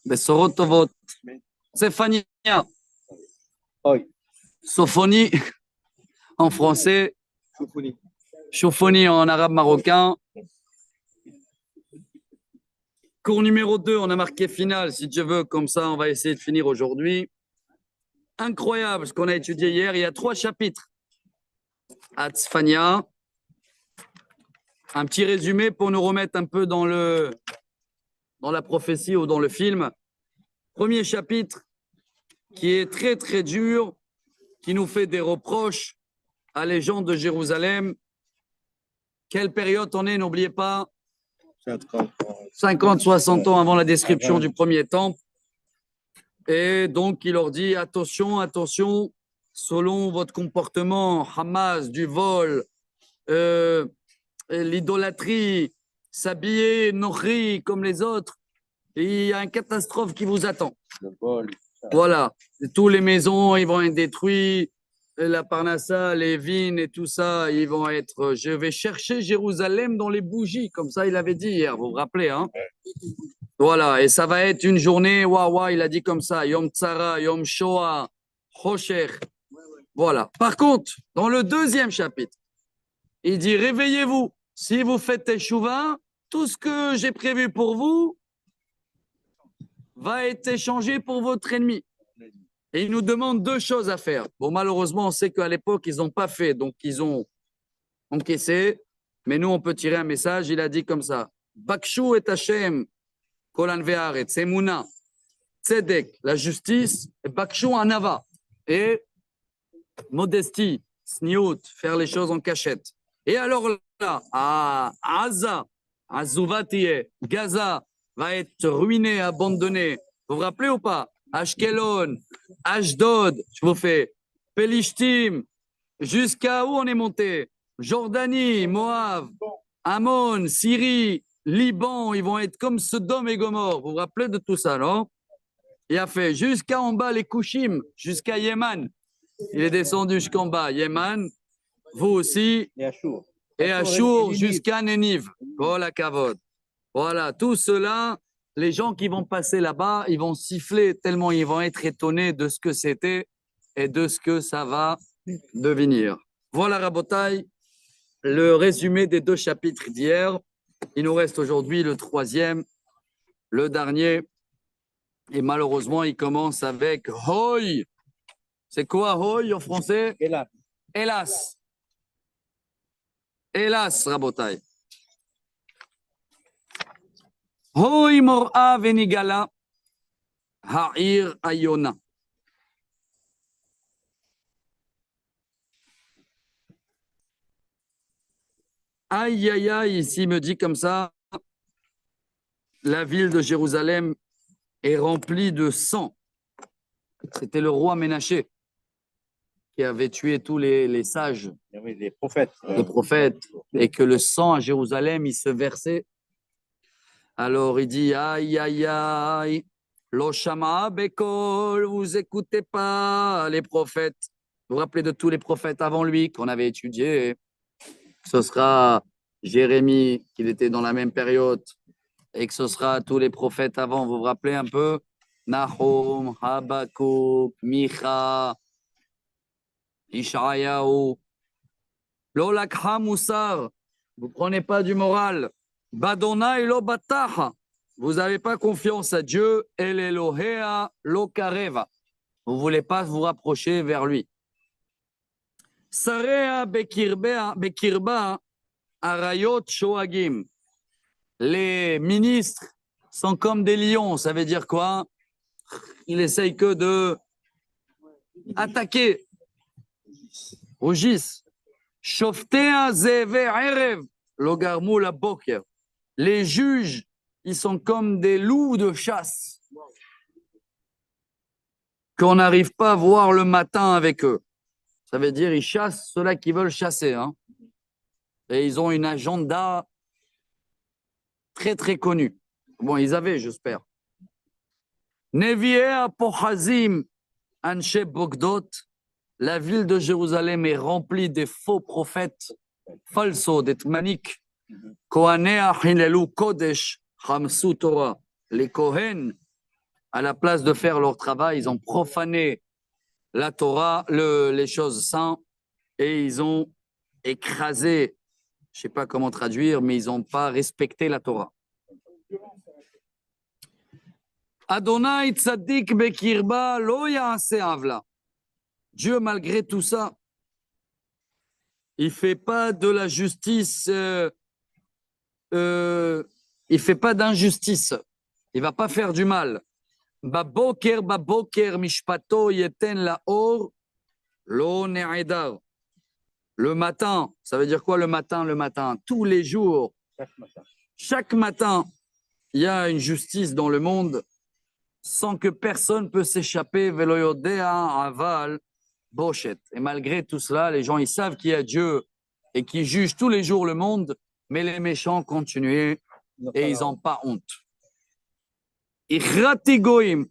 בשורות טובות. Stéphania. Sophonie en français. Chauffonie en arabe marocain. Cours numéro 2, on a marqué finale, si tu veux, comme ça, on va essayer de finir aujourd'hui. Incroyable ce qu'on a étudié hier. Il y a 3 chapitres. Atzfania. Un petit résumé pour nous remettre un peu dans la prophétie ou dans le film. Premier chapitre qui est très très dur, qui nous fait des reproches à les gens de Jérusalem. Quelle période on est, n'oubliez pas, 50-60 ans avant la description du premier temple. Et donc il leur dit attention, attention, selon votre comportement, Hamas, du vol, l'idolâtrie, s'habiller, nourrir comme les autres, il y a une catastrophe qui vous attend. Voilà, toutes les maisons, ils vont être détruites, la Parnassa, les vignes et tout ça, ils vont être. Je vais chercher Jérusalem dans les bougies, comme ça il avait dit hier, vous vous rappelez, hein? Voilà, et ça va être une journée, waouh, il a dit comme ça, Yom Tzara, Yom Shoah, Choshech. Voilà. Par contre, dans le deuxième chapitre, il dit réveillez-vous, si vous faites Teshuvah, tout ce que j'ai prévu pour vous va être échangé pour votre ennemi. Et il nous demande 2 choses à faire. Bon, malheureusement, on sait qu'à l'époque, ils n'ont pas fait, donc ils ont encaissé. Mais nous, on peut tirer un message. Il a dit comme ça Bakshu et Hashem, Kolan Ve'aretz, Emuna, Tzedek, la justice, et Bakshu Anava. Et modestie, Sniout, faire les choses en cachette. Et alors là, à Gaza, Azouvatie, Gaza va être ruiné, abandonné. Vous vous rappelez ou pas? Ashkelon, Ashdod, je vous fais, Pelishtim, jusqu'à où on est monté? Jordanie, Moab, Ammon, Syrie, Liban, ils vont être comme Sodome et Gomorre. Vous vous rappelez de tout ça, non? Il a fait jusqu'à en bas les Kushim, jusqu'à Yéman. Il est descendu jusqu'en bas, Yéman, vous aussi, et Achour jusqu'à Nénive. Voilà, Kavod. Voilà, tout cela, les gens qui vont passer là-bas, ils vont siffler tellement ils vont être étonnés de ce que c'était et de ce que ça va devenir. Voilà, Rabotai, le résumé des 2 chapitres d'hier. Il nous reste aujourd'hui le 3e, le dernier. Et malheureusement, il commence avec Hoy. C'est quoi Hoy en français? Hélas. Hélas. Hélas, Rabotai. Hoy mor'a venigala ha'ir ayona. Aïe, aïe, aïe, ici il me dit comme ça, la ville de Jérusalem est remplie de sang. C'était le roi Ménaché qui avait tué tous les sages, les prophètes. Et que le sang à Jérusalem, il se versait. Alors il dit, aïe, aïe, aïe, lo shama bekol, vous écoutez pas les prophètes. Vous vous rappelez de tous les prophètes avant lui qu'on avait étudiés. Ce sera Jérémie, qu'il était dans la même période, et que ce sera tous les prophètes avant. Vous vous rappelez un peu? Nahum, Habakkuk, Micha, Ishayahu. Lo lakha musar, vous prenez pas du moral. Badona lo bataha, vous n'avez pas confiance à Dieu. El Elohea lo kareva, vous voulez pas vous rapprocher vers lui. Sarea bekirba arayot shoagim, les ministres sont comme des lions. Ça veut dire quoi? Il essaye que de attaquer. Rougissent. Shoftea zeve erev logarmou la boker. Les juges, ils sont comme des loups de chasse qu'on n'arrive pas à voir le matin avec eux. Ça veut dire ils chassent ceux-là qui veulent chasser, hein. Et ils ont une agenda très très connue. Bon, ils avaient, j'espère. Nevi'e apochazim anshe bogdot. La ville de Jérusalem est remplie des faux prophètes, falsos, des maniques. Kohanei hilelu kodesh hamsu Torah. Les Kohen, À la place de faire leur travail, ils ont profané la Torah, les choses saintes, et ils ont écrasé, je ne sais pas comment traduire, mais ils n'ont pas respecté la Torah. Adonai tzaddik bekirba lo ya'ase avla. Dieu, malgré tout ça, il fait pas de la justice, il fait pas d'injustice. Il va pas faire du mal. Baboker mishpato yeten laor lo ne'edar. Le matin, ça veut dire quoi le matin? Le matin, tous les jours, chaque matin, il y a une justice dans le monde sans que personne peut s'échapper. Veloyodea aval boshet. Et malgré tout cela, les gens ils savent qu'il y a Dieu et qui juge tous les jours le monde, mais les méchants continuent et ils n'ont pas honte. Ichrati goim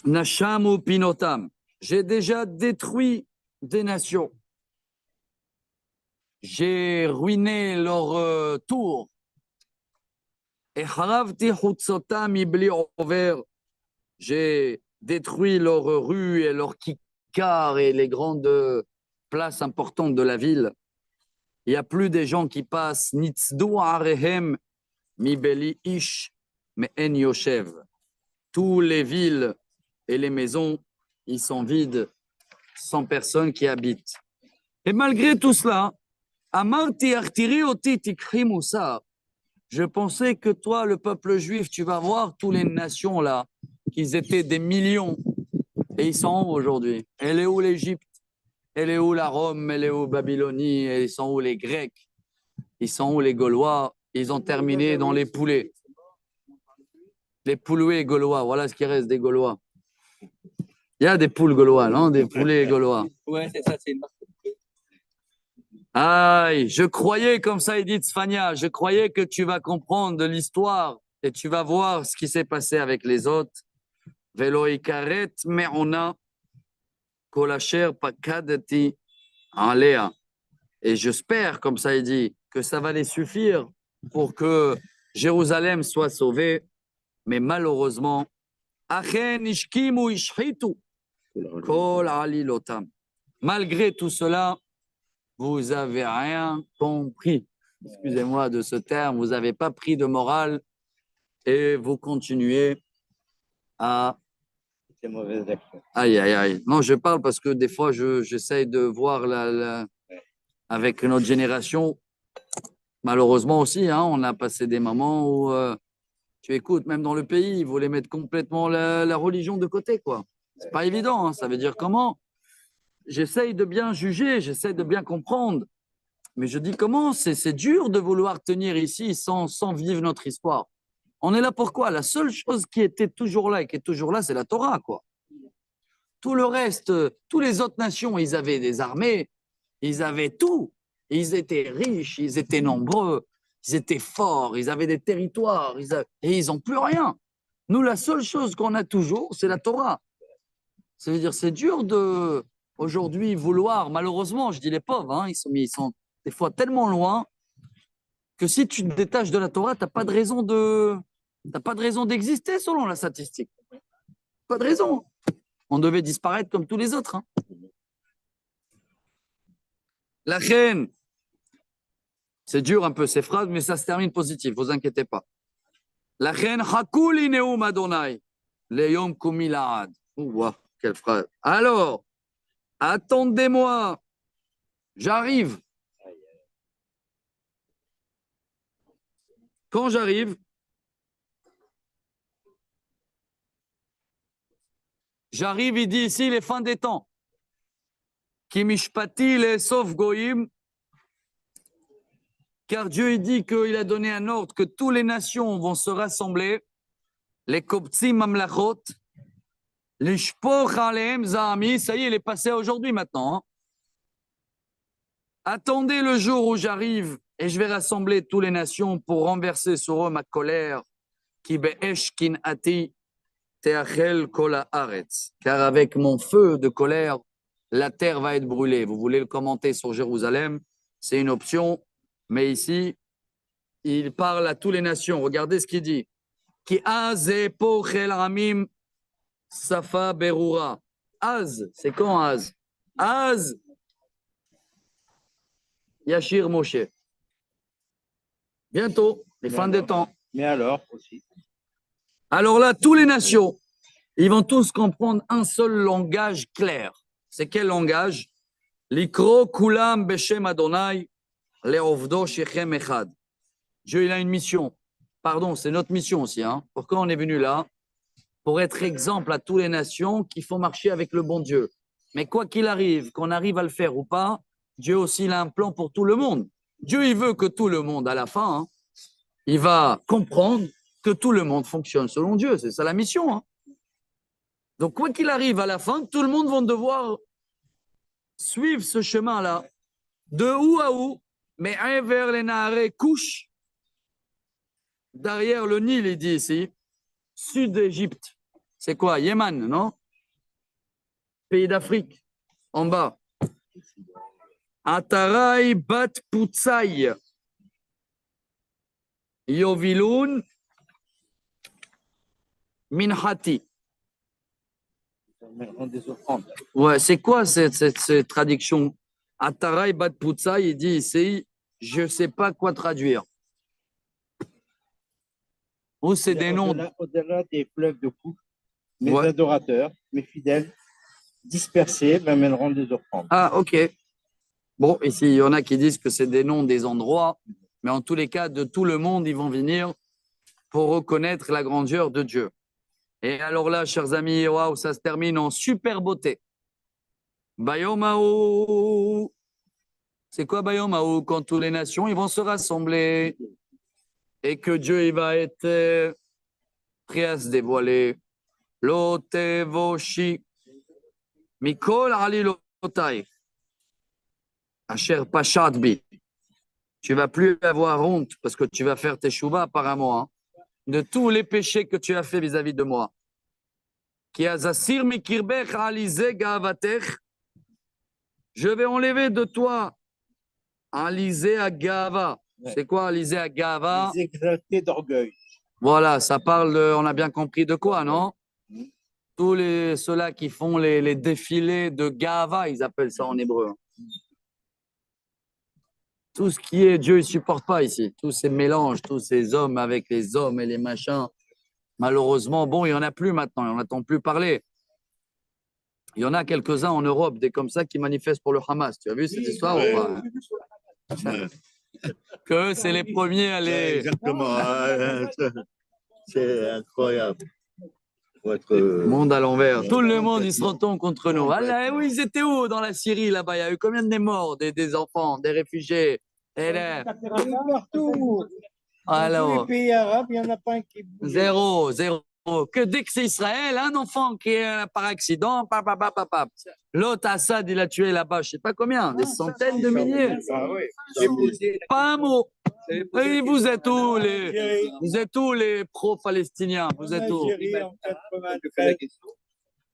nashamu pinotam. J'ai déjà détruit des nations. J'ai ruiné leur tour. Et haravti hutzotam ibli over. J'ai détruit leurs rues et leurs kikars et les grandes places importantes de la ville. Il n'y a plus des gens qui passent. Nitzdu arehem mibeli ish me en yoshev. Tous les villes et les maisons, ils sont vides, sans personne qui habite. Et malgré tout cela, amarti artiri oti tikri moussar. Je pensais que toi, le peuple juif, tu vas voir toutes les nations là, qu'ils étaient des millions. Et ils sont où aujourd'hui? Elle est où l'Égypte? Elle est où la Rome? Elle est où Babylonie? Et ils sont où les Grecs? Ils sont où les Gaulois? Ils ont terminé dans les poulets. Les poulets gaulois, voilà ce qui reste des Gaulois. Il y a des poules gaulois, non? Des poulets gaulois. Ouais, c'est ça, c'est une marque. Aïe, je croyais, comme ça, Edith Sfania, je croyais que tu vas comprendre de l'histoire et tu vas voir ce qui s'est passé avec les autres. Velo ikaret me'ona kolacher pakadati alea. Et j'espère, comme ça il dit, que ça va les suffire pour que Jérusalem soit sauvée. Mais malheureusement, achen ishkimu ishhitu kol alilotam. Malgré tout cela, vous n'avez rien compris. Excusez-moi de ce terme, vous n'avez pas pris de morale et vous continuez à... C'est mauvais action. Aïe, aïe, aïe. Non, je parle parce que des fois, j'essaye de voir avec notre génération. Malheureusement aussi, hein, on a passé des moments où tu écoutes, même dans le pays, ils voulaient mettre complètement la religion de côté, quoi. C'est pas évident, hein. Ça veut dire comment? J'essaye de bien juger, j'essaye de bien comprendre. Mais je dis comment? C'est dur de vouloir tenir ici sans vivre notre histoire. On est là pour quoi? La seule chose qui était toujours là et qui est toujours là, c'est la Torah, quoi. Tout le reste, toutes les autres nations, ils avaient des armées, ils avaient tout. Ils étaient riches, ils étaient nombreux, ils étaient forts, ils avaient des territoires, et ils n'ont plus rien. Nous, la seule chose qu'on a toujours, c'est la Torah. Ça veut dire, c'est dur de, aujourd'hui, vouloir, malheureusement, je dis les pauvres, hein, ils sont des fois tellement loin que si tu te détaches de la Torah, tu n'as pas de raison d'exister selon la statistique. Pas de raison. On devait disparaître comme tous les autres. Hein. La reine, c'est dur un peu ces phrases, mais ça se termine positif, vous inquiétez pas. La reine, Hakuli Neum Adonai, Leyom Kumilaad. Ouah, quelle phrase. Alors, attendez-moi, j'arrive. Quand j'arrive, il dit ici les fins des temps. Kimishpati les sauf goyim. Car Dieu il dit qu'il a donné un ordre que toutes les nations vont se rassembler. Les koptsim mamlachot. Les shpoch aleem zahami. Ça y est, il est passé aujourd'hui maintenant. Hein. Attendez le jour où j'arrive et je vais rassembler toutes les nations pour renverser sur eux ma colère. Ki be'esh kin ati. Car avec mon feu de colère, la terre va être brûlée. Vous voulez le commenter sur Jérusalem, c'est une option, mais ici, il parle à toutes les nations. Regardez ce qu'il dit. Ki az epochel amim safa berura. Az, c'est quand Az? Az, Yashir Moshe. Bientôt, les fins des temps. Mais alors aussi. Alors là, toutes les nations, ils vont tous comprendre un seul langage clair. C'est quel langage? Likro kulam beshem Adonai leovdo shechem echad. Dieu, il a une mission. Pardon, c'est notre mission aussi. Hein. Pourquoi on est venu là? Pour être exemple à toutes les nations qui font marcher avec le bon Dieu. Mais quoi qu'il arrive, qu'on arrive à le faire ou pas, Dieu aussi il a un plan pour tout le monde. Dieu, il veut que tout le monde, à la fin, hein, il va comprendre que tout le monde fonctionne selon Dieu. C'est ça la mission. Hein. Donc, quoi qu'il arrive, à la fin, tout le monde va devoir suivre ce chemin-là. De où à où? Mais vers les Naharé couche. Derrière le Nil, il dit ici. Sud d'Égypte. C'est quoi? Yémen, non? Pays d'Afrique. En bas. Atarai bat Putsai. Yovilun Minhati. Ouais, c'est quoi cette traduction? Atarai bat Putsai, il dit ici, je ne sais pas quoi traduire. Ou c'est des noms. Au-delà des fleuves de coupe, mes adorateurs, mes fidèles, dispersés, m'amèneront des offrandes. Ah, ok. Bon, ici, il y en a qui disent que c'est des noms des endroits, mais en tous les cas, de tout le monde, ils vont venir pour reconnaître la grandeur de Dieu. Et alors là, chers amis, waouh, ça se termine en super beauté. Bayomao. C'est quoi Bayomao? Quand toutes les nations, ils vont se rassembler et que Dieu, il va être prêt à se dévoiler. Lotevoshi. Mikol alilotai. Asher pashadbi. Tu vas plus avoir honte parce que tu vas faire tes chouvas apparemment. Hein, de tous les péchés que tu as fait vis-à-vis de moi. Ki azasir mikirbech alize gavatech. Je vais enlever de toi alize agava. C'est quoi alize agava? Les exaltés d'orgueil. Voilà, ça parle, on a bien compris de quoi, non? Tous ceux-là qui font les défilés de gava, ils appellent ça en hébreu. Tout ce qui est Dieu, il ne supporte pas ici. Tous ces mélanges, tous ces hommes avec les hommes et les machins. Malheureusement, bon, il n'y en a plus maintenant, on n'entend plus parler. Il y en a quelques-uns en Europe, des comme ça, qui manifestent pour le Hamas. Tu as vu cette histoire ou pas? Que c'est les premiers à les... Exactement. C'est incroyable. Monde à l'envers. Tout le monde, ils se retournent contre nous. Ah là, oui, ils étaient où dans la Syrie, là-bas? Il y a eu combien de morts, des enfants, des réfugiés? Et là, Partout. alors, Dans tous les pays arabes, il n'y en a pas un qui bouge. zéro, zéro. Que dès que c'est Israël, un enfant qui est par accident, l'autre Assad, il a tué là-bas, je ne sais pas combien, des centaines de milliers. Ah oui. Pas un mot. Et vous êtes où les pro-palestiniens? Vous êtes où? Algérie, en 93.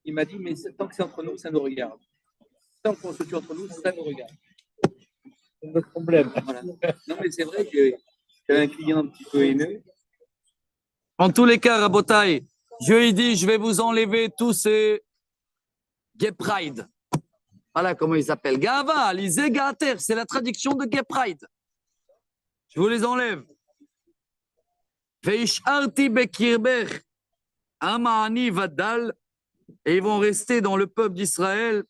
Il m'a dit, mais tant que c'est entre nous, ça nous regarde. Tant qu'on se tue entre nous, ça nous regarde. C'est notre problème. Voilà. Non, mais c'est vrai que j'ai un client un petit peu haineux. En tous les cas, Rabotai, Dieu il dit, je vais vous enlever tous ces Gay Pride. Voilà comment ils s'appellent. Gava, lisez Gater, c'est la traduction de Gay Pride. Je vous les enlève. Veisharti bekirbech amani vadal, et ils vont rester dans le peuple d'Israël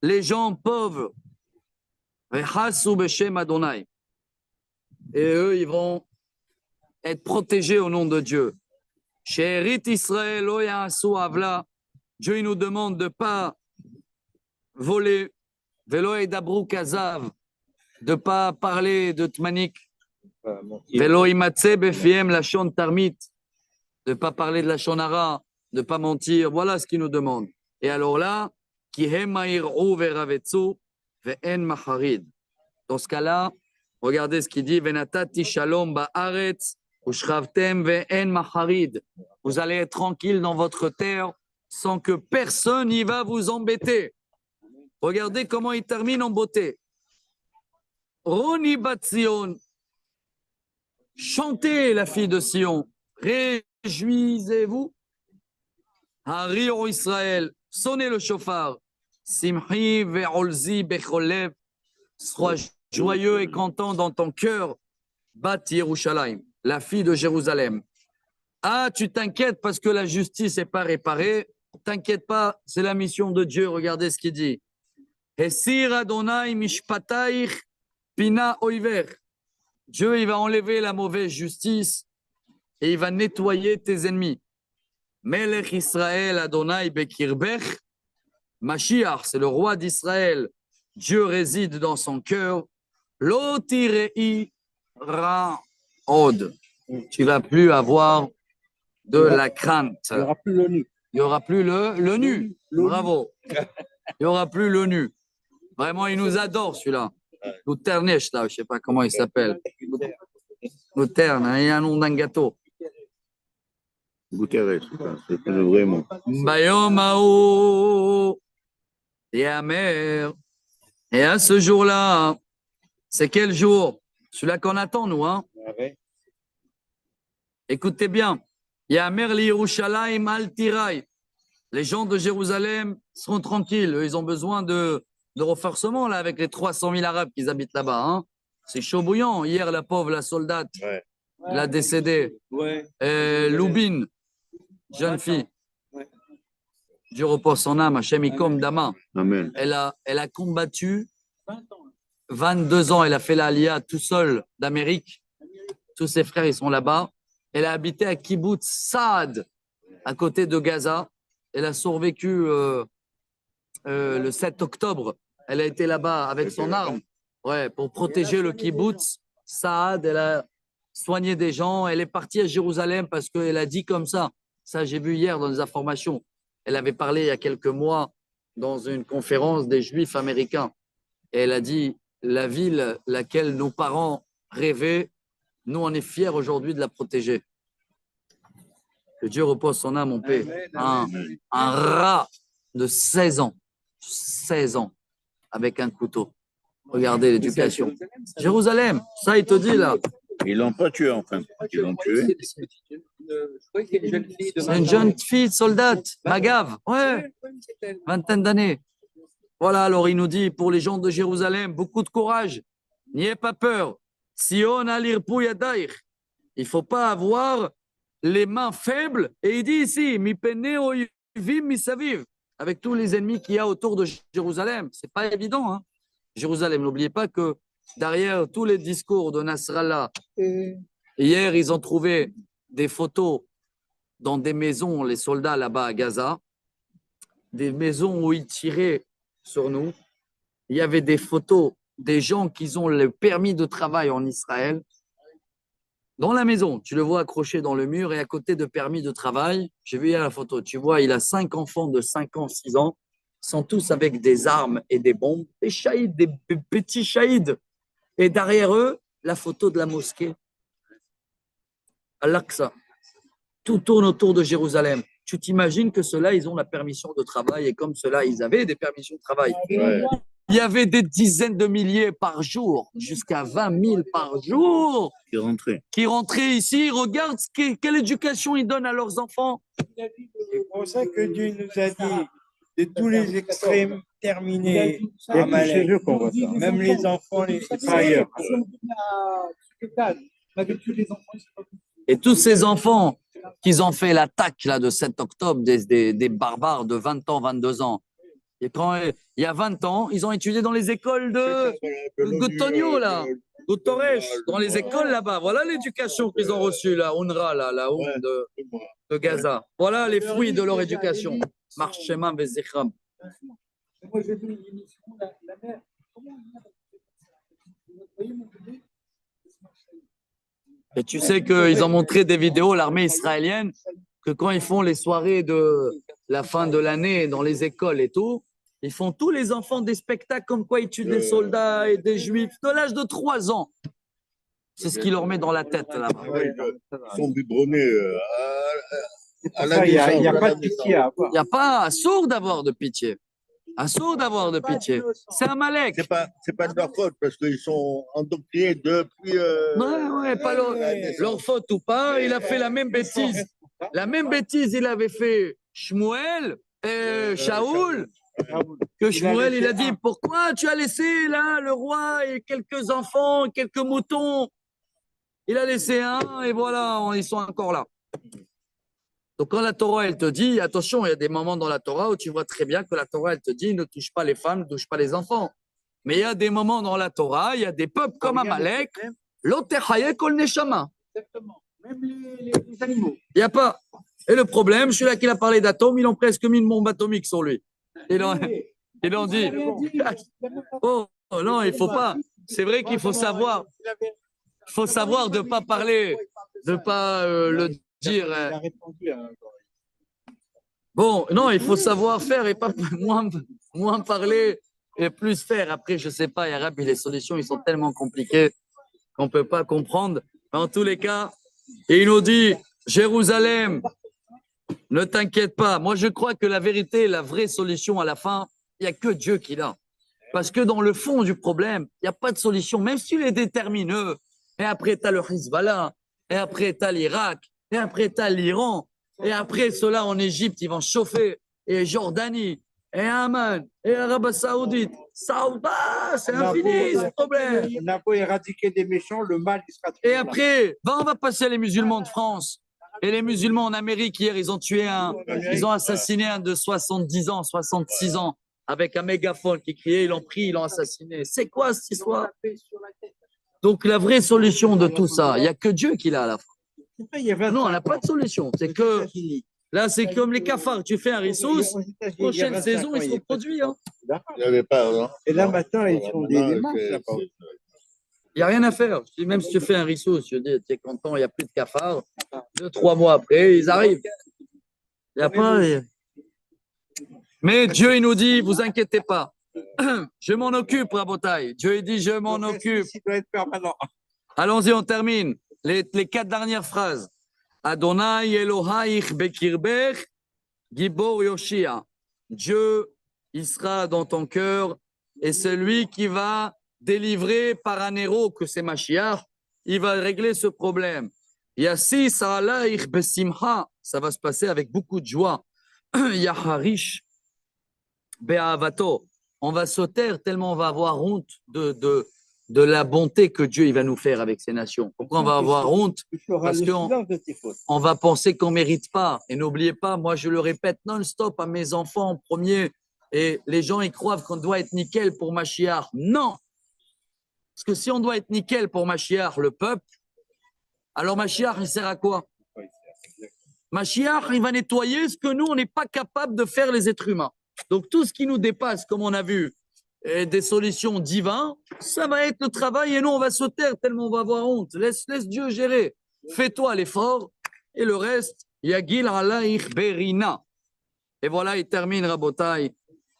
les gens pauvres. Vehasu beshem Adonai. Et eux, ils vont être protégés au nom de Dieu. Sherit Israël, oyasu avla. Dieu il nous demande de ne pas voler. Velo edabru kazav. De ne pas parler de tmanik. Velo imatse befiem lachon tarmit. De ne pas parler de la shonara. De ne pas mentir. Voilà ce qu'il nous demande. Et alors là, kihem ma'ir'u veravetsu ve'en maharid. Dans ce cas-là, regardez ce qu'il dit. Venatati shalom ba'aretz. Vous allez être tranquille dans votre terre sans que personne n'y va vous embêter. Regardez comment il termine en beauté. Roni bat Sion. Chantez la fille de Sion. réjouissez-vous. Hari au Israël, sonnez le chauffard. Simchi ve'olzi becholev, sois joyeux et content dans ton cœur. Bat Yerushalayim, la fille de Jérusalem. Ah, tu t'inquiètes parce que la justice n'est pas réparée. T'inquiète pas, c'est la mission de Dieu. Regardez ce qu'il dit. Hesir Adonai mishpataich pina oiver. Dieu, il va enlever la mauvaise justice et il va nettoyer tes ennemis. Melech Israël Adonai bekirbech. Mashiach, c'est le roi d'Israël. Dieu réside dans son cœur. Lotirei ra'od. Tu vas plus avoir de la crainte. Il n'y aura plus l'ONU. Il n'y aura plus le nu. Bravo. Il n'y aura plus le nu. Vraiment, il nous adore celui-là. Louternesh, là, je ne sais pas comment il s'appelle. Louterne, hein, il y a un nom d'un gâteau. Guterres, c'est le vrai mot. Bayomao. Et amer. Et à ce jour-là, c'est quel jour? Celui-là qu'on attend, nous. Hein? Écoutez bien. Yamer li Yerushalayim al tirai. Les gens de Jérusalem seront tranquilles. Eux, ils ont besoin de renforcement là, avec les 300 000 Arabes qui habitent là-bas. Hein. C'est chaud bouillant. Hier, la pauvre, la soldate, elle a décédé. Loubine, jeune fille. Dieu repose son âme, Hachem Ikom Dama. Amen. Elle a combattu 22 ans. Elle a fait l'Aliyah tout seul d'Amérique. Tous ses frères, ils sont là-bas. Elle a habité à Kibbutz Saad, à côté de Gaza. Elle a survécu le 7 octobre. Elle a été là-bas avec son arme pour protéger le Kibbutz Saad. Elle a soigné des gens. Elle est partie à Jérusalem parce qu'elle a dit comme ça. Ça, j'ai vu hier dans les informations. Elle avait parlé il y a quelques mois dans une conférence des Juifs américains. Et elle a dit, la ville laquelle nos parents rêvaient, nous, on est fiers aujourd'hui de la protéger. Que Dieu repose son âme en paix. Un rat de 16 ans, avec un couteau. Regardez l'éducation. Jérusalem, ça, il te dit là. Ils l'ont pas tué, enfin. Ils l'ont tué. C'est une jeune fille soldate, Magav, vingtaine d'années. Voilà, alors il nous dit, pour les gens de Jérusalem, beaucoup de courage. N'ayez pas peur. Sion alirpu yadaich. Il ne faut pas avoir les mains faibles. Et il dit ici, mi pene oivim mi saviv, avec tous les ennemis qu'il y a autour de Jérusalem. Ce n'est pas évident. Hein. Jérusalem, n'oubliez pas que derrière tous les discours de Nasrallah, hier, ils ont trouvé des photos dans des maisons, les soldats là-bas à Gaza, des maisons où ils tiraient sur nous. Il y avait des photos des gens qui ont le permis de travail en Israël. Dans la maison, tu le vois accroché dans le mur et à côté de permis de travail, j'ai vu hier la photo, tu vois, il a 5 enfants de 5 ans, 6 ans, ils sont tous avec des armes et des bombes, des shahids, des petits shahids. Et derrière eux, la photo de la mosquée. Al-Aqsa. Tout tourne autour de Jérusalem. Tu t'imagines que ceux-là, ils ont la permission de travail et comme ceux-là, ils avaient des permissions de travail. Ouais. Il y avait des dizaines de milliers par jour, jusqu'à 20 000 par jour qui rentraient ici. Regarde quelle éducation ils donnent à leurs enfants. C'est pour ça que Dieu nous a dit de tous les extrêmes terminés. Même les enfants, les travailleurs. Et tous ces enfants qu'ils ont fait l'attaque là, de 7 octobre, des barbares de 20 ans, 22 ans. Et quand il y a 20 ans, ils ont étudié dans les écoles de Tonio, là, Guterres, dans les écoles là-bas. Voilà l'éducation qu'ils ont reçue, la UNRWA, là, la UNRWA de Gaza. Voilà les fruits de leur éducation. Marchema Vezichram. Moi, j'ai vu une émission, la mère. Vous voyez mon bébé? Et tu sais qu'ils ont montré des vidéos, l'armée israélienne, que quand ils font les soirées de la fin de l'année dans les écoles et tout, ils font tous les enfants des spectacles comme quoi ils tuent des soldats et des juifs de l'âge de 3 ans. C'est ce qui leur met dans la tête là-bas. Ils sont biberonnés à la Il n'y a pas de pitié à avoir. Il n'y a pas assourd d'avoir de pitié. Assourd d'avoir de pitié. C'est un Malek. C'est pas de leur faute parce qu'ils sont endoctrinés depuis. Pas leur faute ou pas, il a fait la même bêtise. La même bêtise, il avait fait Shmuel, Shaoul, que Shmuel, il a dit, pourquoi tu as laissé là le roi et quelques enfants, quelques moutons? Il a laissé un et voilà, ils sont encore là. Donc quand la Torah, elle te dit, attention, il y a des moments dans la Torah où tu vois très bien que la Torah, elle te dit, ne touche pas les femmes, ne touche pas les enfants. Mais il y a des moments dans la Torah, il y a des peuples comme Amalek, l'Otechayek kol neshama. Exactement. Même les animaux. Il n'y a pas. Et le problème, celui-là qui a parlé d'atomes, ils ont presque mis une bombe atomique sur lui. Ils ont dit, oh non, il ne faut pas. C'est vrai qu'il faut savoir. Il faut savoir de ne pas parler, de ne pas le dire. Bon, non, il faut savoir faire et pas moins parler et plus faire. Après, je ne sais pas, Yarab, les solutions, ils sont tellement compliquées qu'on ne peut pas comprendre. En tous les cas, et il nous dit, Jérusalem, ne t'inquiète pas. Moi, je crois que la vérité, la vraie solution à la fin, il n'y a que Dieu qui l'a. Parce que dans le fond du problème, il n'y a pas de solution, même s'il est détermineux. Et après, tu as le Hezbollah, et après, tu as l'Irak, et après, tu as l'Iran, et après, ceux-là en Égypte, ils vont chauffer, et Jordanie, et Amman, et l'Arabie Saoudite. Ça va, c'est infini ce problème. On a beau éradiquer des méchants, le mal, il sera toujours Et là. après, on va passer les musulmans de France. Et les musulmans en Amérique, hier, ils ont assassiné un de 70 ans, 66 ans, avec un mégaphone qui criait, ils l'ont pris, ils l'ont assassiné. C'est quoi cette histoire? Donc, la vraie solution de tout ça, il n'y a que Dieu qui l'a à la fin. Non, on n'a pas de solution. C'est que, là, c'est comme les cafards. Tu fais un rissous, prochaine saison, ils se reproduisent. Hein. Il n'y avait pas, non? Et là, maintenant, ils sont des masses, là-bas. Il n'y a rien à faire. Je dis, même si tu fais un rissous, tu es content, il n'y a plus de cafards. 2-3 mois après, ils arrivent. Il n'y a pas. Mais Dieu, il nous dit, vous inquiétez pas. Je m'en occupe, Rabotai. Dieu, il dit, je m'en occupe. Il doit être permanent. Allons-y, on termine. Les 4 dernières phrases. Adonai Elohaich bekirbech, Gibor Yoshia. Dieu, il sera dans ton cœur et c'est lui qui va délivrer par un héros que c'est Mashiach. Il va régler ce problème. Yassi Sa'alaich besimcha. Ça va se passer avec beaucoup de joie. Yaharish be'avato. On va se taire tellement on va avoir honte de la bonté que Dieu il va nous faire avec ces nations. Pourquoi on va avoir honte? Parce qu'on va penser qu'on ne mérite pas. Et n'oubliez pas, moi je le répète non-stop à mes enfants en premier, et les gens ils croient qu'on doit être nickel pour Mashiach. Non! Parce que si on doit être nickel pour Mashiach, le peuple, alors Mashiach il sert à quoi? Mashiach il va nettoyer ce que nous on n'est pas capable de faire les êtres humains. Donc tout ce qui nous dépasse, comme on a vu, des solutions divines, ça va être le travail et nous on va se taire tellement on va avoir honte. Laisse Dieu gérer. Fais-toi l'effort et le reste, Yagil alaich berina. Et voilà, il termine Rabotai.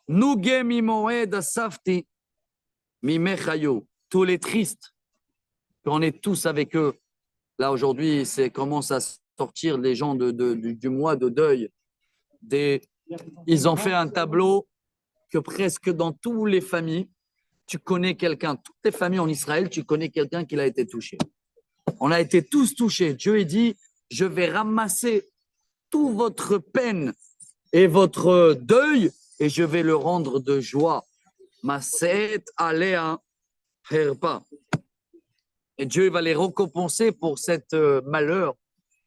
Nuge mimoed asafti mimechayo. Tous les tristes, on est tous avec eux. Là aujourd'hui, c'est commence à sortir les gens du mois de deuil. Ils ont fait un tableau que presque dans toutes les familles, tu connais quelqu'un, toutes les familles en Israël, tu connais quelqu'un qui a été touché. On a été tous touchés. Dieu dit, je vais ramasser toute votre peine et votre deuil et je vais le rendre de joie. Maset alea herpa. Et Dieu va les récompenser pour cette malheur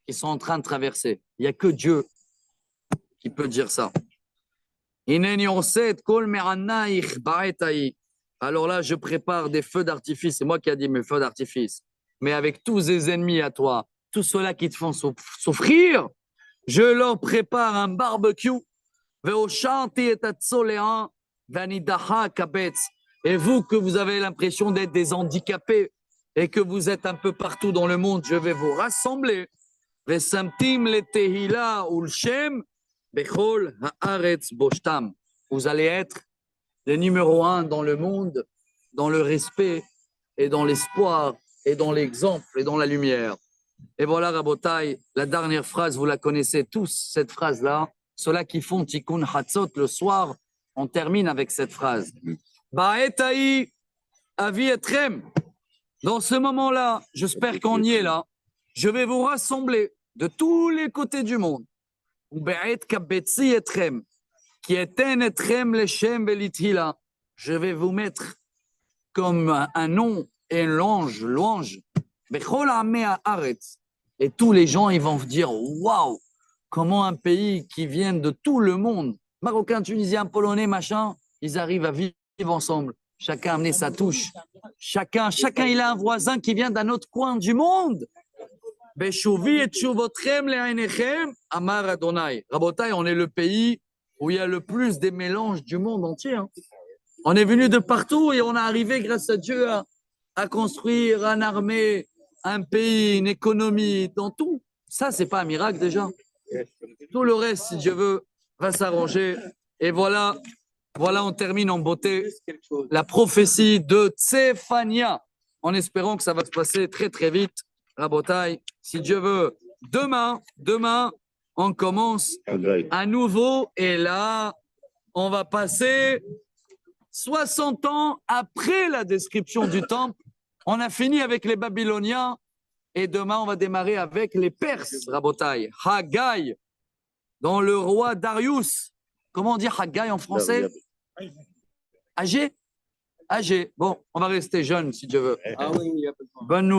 qu'ils sont en train de traverser. Il n'y a que Dieu qui peut dire ça. Alors là, je prépare des feux d'artifice. C'est moi qui ai dit mes feux d'artifice. Mais avec tous les ennemis à toi, tous ceux-là qui te font souffrir, je leur prépare un barbecue. Et vous, que vous avez l'impression d'être des handicapés et que vous êtes un peu partout dans le monde, je vais vous rassembler. Vous allez être les numéro 1 dans le monde, dans le respect et dans l'espoir et dans l'exemple et dans la lumière. Et voilà, Rabotai, la dernière phrase, vous la connaissez tous, cette phrase-là. Ceux-là qui font Tikkun Hatzot le soir, on termine avec cette phrase. Ba'etai avi etrem. Dans ce moment-là, j'espère qu'on y est là, je vais vous rassembler. de tous les côtés du monde. Je vais vous mettre comme un nom et une louange. Et tous les gens, ils vont dire, waouh, comment un pays qui vient de tout le monde, Marocains, Tunisiens, Polonais, machin, ils arrivent à vivre ensemble. Chacun a amené sa touche. Chacun, il a un voisin qui vient d'un autre coin du monde. Amar Adonai. Rabotai, on est le pays où il y a le plus des mélanges du monde entier. Hein. On est venu de partout et on est arrivé, grâce à Dieu, à construire une armée, un pays, une économie, dans tout. Ça, c'est pas un miracle déjà. Tout le reste, si Dieu veut, va s'arranger. Et voilà, on termine en beauté la prophétie de Tsephania, en espérant que ça va se passer très très vite. Rabotai, si Dieu veut, demain, on commence à nouveau. Et là, on va passer 60 ans après la description du temple. On a fini avec les Babyloniens. Et demain, on va démarrer avec les Perses, Rabotai. Haggai, dans le roi Darius. Comment on dit Haggai en français? Âgé. Bon, on va rester jeune si Dieu veut. Ah oui, il y a pas de Bonne nouvelle.